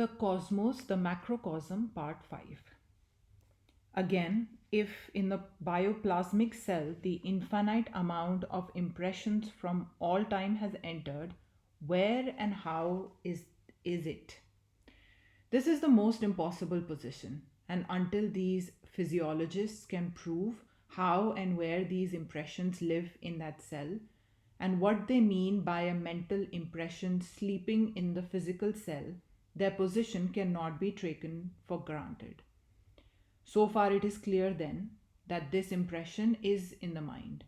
The Cosmos, the Macrocosm, Part 5. Again, if in the bioplasmic cell the infinite amount of impressions from all time has entered, where and how is it? This is the most impossible position, and until these physiologists can prove how and where these impressions live in that cell, and what they mean by a mental impression sleeping in the physical cell, their position cannot be taken for granted. So far, it is clear then that this impression is in the mind,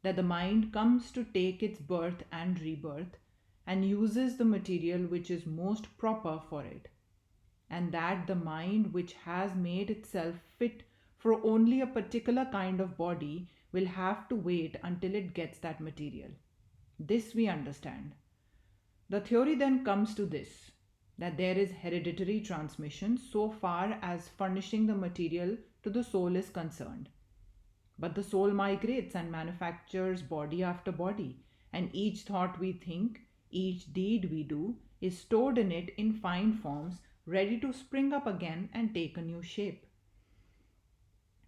that the mind comes to take its birth and rebirth and uses the material which is most proper for it, and that the mind which has made itself fit for only a particular kind of body will have to wait until it gets that material. This we understand. The theory then comes to this, that there is hereditary transmission so far as furnishing the material to the soul is concerned. But the soul migrates and manufactures body after body, and each thought we think, each deed we do, is stored in it in fine forms, ready to spring up again and take a new shape.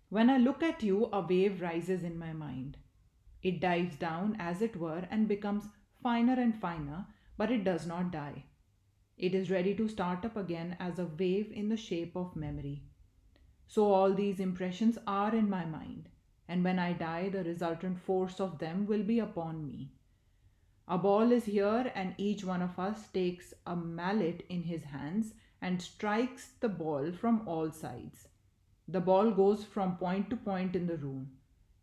When I look at you, a wave rises in my mind. It dives down, as it were, and becomes finer and finer, but it does not die. It is ready to start up again as a wave in the shape of memory. So all these impressions are in my mind, and when I die, the resultant force of them will be upon me. A ball is here, and each one of us takes a mallet in his hands and strikes the ball from all sides. The ball goes from point to point in the room,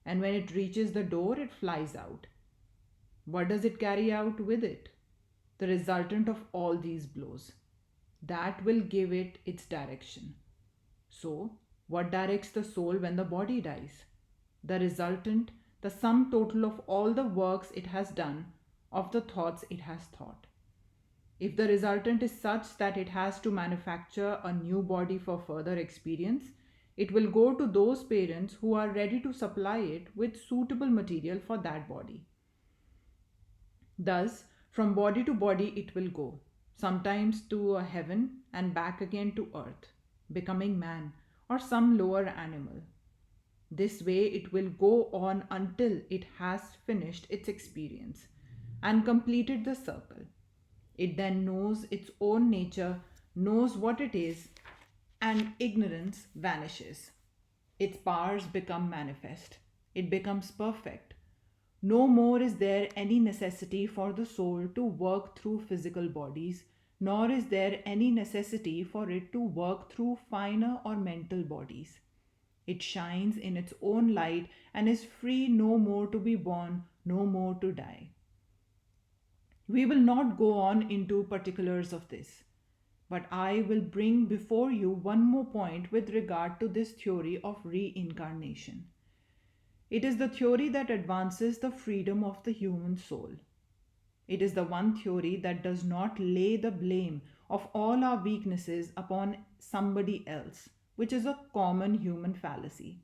and when it reaches the door, it flies out. What does it carry out with it? The resultant of all these blows. That will give it its direction. So, what directs the soul when the body dies? The resultant, the sum total of all the works it has done, of the thoughts it has thought. If the resultant is such that it has to manufacture a new body for further experience, it will go to those parents who are ready to supply it with suitable material for that body. Thus, from body to body it will go, sometimes to a heaven and back again to earth, becoming man or some lower animal. This way it will go on until it has finished its experience and completed the circle. It then knows its own nature, knows what it is, and ignorance vanishes. Its powers become manifest. It becomes perfect. No more is there any necessity for the soul to work through physical bodies, nor is there any necessity for it to work through finer or mental bodies. It shines in its own light and is free no more to be born, no more to die. We will not go on into particulars of this, but I will bring before you one more point with regard to this theory of reincarnation. It is the theory that advances the freedom of the human soul. It is the one theory that does not lay the blame of all our weaknesses upon somebody else, which is a common human fallacy.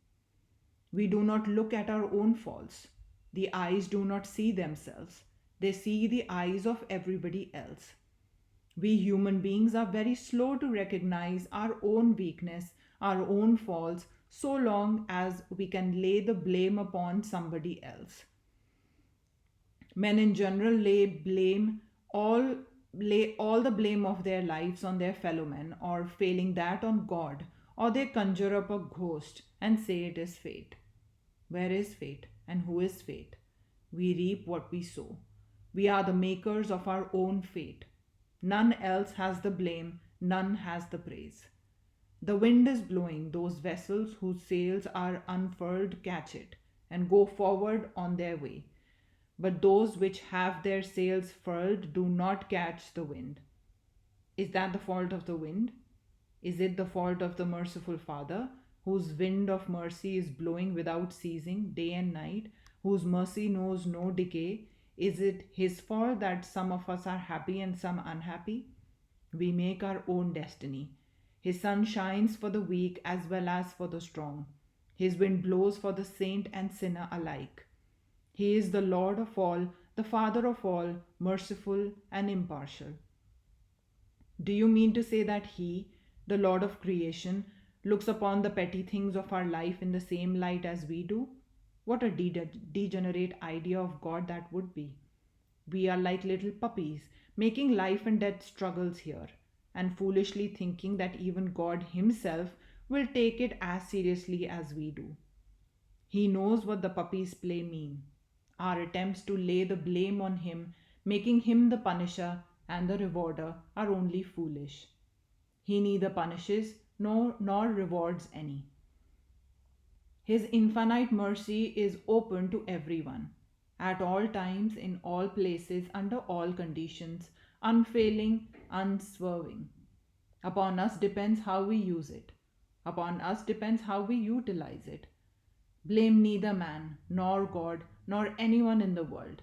We do not look at our own faults. The eyes do not see themselves, they see the eyes of everybody else. We human beings are very slow to recognize our own weakness, our own faults, so long as we can lay the blame upon somebody else. Men in general lay all the blame of their lives on their fellow men, or failing that on God, or they conjure up a ghost and say it is fate. Where is fate and who is fate? We reap what we sow. We are the makers of our own fate. None else has the blame, none has the praise. The wind is blowing, those vessels whose sails are unfurled catch it and go forward on their way. But those which have their sails furled do not catch the wind. Is that the fault of the wind? Is it the fault of the merciful Father, whose wind of mercy is blowing without ceasing day and night, whose mercy knows no decay? Is it his fault that some of us are happy and some unhappy? We make our own destiny. His sun shines for the weak as well as for the strong. His wind blows for the saint and sinner alike. He is the Lord of all, the Father of all, merciful and impartial. Do you mean to say that He, the Lord of creation, looks upon the petty things of our life in the same light as we do? What a degenerate idea of God that would be. We are like little puppies, making life and death struggles here, and foolishly thinking that even God Himself will take it as seriously as we do. He knows what the puppy's play mean. Our attempts to lay the blame on Him, making Him the punisher and the rewarder, are only foolish. He neither punishes nor rewards any. His infinite mercy is open to everyone, at all times, in all places, under all conditions, unfailing, unswerving. Upon us depends how we use it. Upon us depends how we utilize it. Blame neither man, nor God, nor anyone in the world.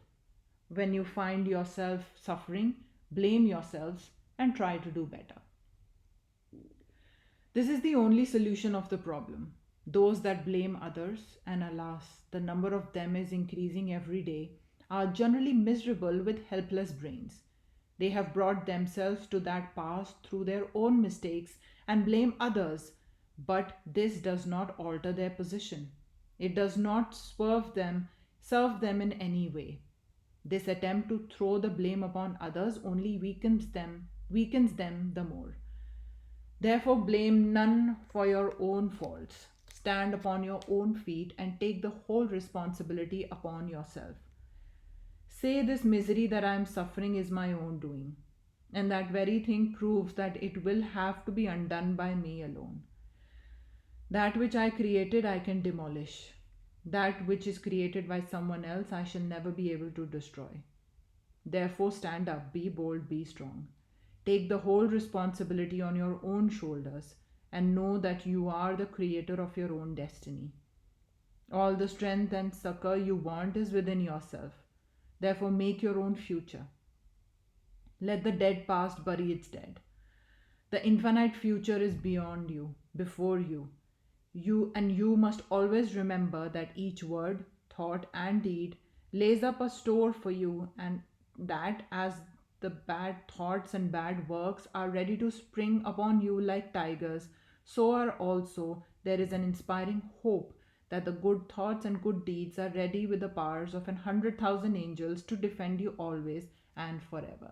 When you find yourself suffering, blame yourselves and try to do better. This is the only solution of the problem. Those that blame others, and alas, the number of them is increasing every day, are generally miserable with helpless brains. They have brought themselves to that pass through their own mistakes and blame others, but this does not alter their position. It does not serve them in any way. This attempt to throw the blame upon others only weakens them the more. Therefore, blame none for your own faults. Stand upon your own feet and take the whole responsibility upon yourself. Say, this misery that I am suffering is my own doing, and that very thing proves that it will have to be undone by me alone. That which I created, I can demolish. That which is created by someone else, I shall never be able to destroy. Therefore, stand up, be bold, be strong. Take the whole responsibility on your own shoulders and know that you are the creator of your own destiny. All the strength and succor you want is within yourself. Therefore, make your own future. Let the dead past bury its dead. The infinite future is beyond you, before you. You must always remember that each word, thought, and deed lays up a store for you, and that as the bad thoughts and bad works are ready to spring upon you like tigers, so are also there is an inspiring hope that the good thoughts and good deeds are ready with the powers of 100,000 angels to defend you always and forever.